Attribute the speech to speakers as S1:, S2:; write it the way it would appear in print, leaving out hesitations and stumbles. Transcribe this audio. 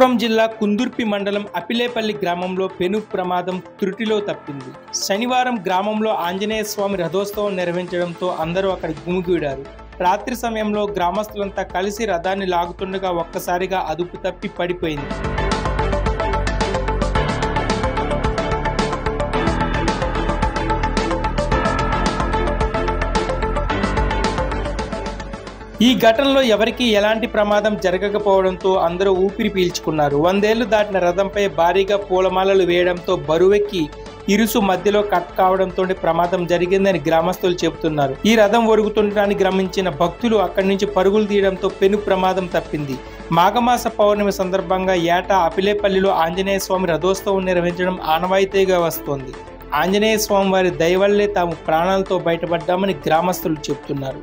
S1: అనంతపురం జిల్లా కుందుర్పి మండలం అపిలేపల్లి గ్రామంలో పెను ప్రమాదం త్రుటిలో తప్పింది. శనివారం గ్రామంలో ఆంజనేయ స్వామి రథోత్సవం నిర్వహించడంతో అందరూ అక్కడ గుమిగూడారు. రాత్రి సమయంలో గ్రామస్తులంతా కలిసి రథాన్ని లాగుతుండగా ఒక్కసారిగా అదుపు తప్పి పడిపోయింది. ఈ ఘటనలో ఎవరికీ ఎలాంటి ప్రమాదం జరగకపోవడంతో అందరూ ఊపిరి పీల్చుకున్నారు. 100 ఏళ్లు దాటిన రథంపై భారీగా పూలమాలలు వేయడంతో బరువెక్కి ఇరుసు మధ్యలో కట్ కావడంతో ప్రమాదం జరిగిందని గ్రామస్తులు చెబుతున్నారు. ఈ రథం ఒరుగుతుండటాన్ని గమనించిన భక్తులు అక్కడి నుంచి పరుగులు తీయడంతో పెను ప్రమాదం తప్పింది. మాఘమాస పౌర్ణమి సందర్భంగా ఏటా అపిలేపల్లిలో ఆంజనేయ స్వామి రథోత్సవం నిర్వహించడం ఆనవాయితీగా వస్తోంది. ఆంజనేయ స్వామి వారి దయ వల్లే తాము ప్రాణాలతో బయటపడ్డామని గ్రామస్తులు చెబుతున్నారు.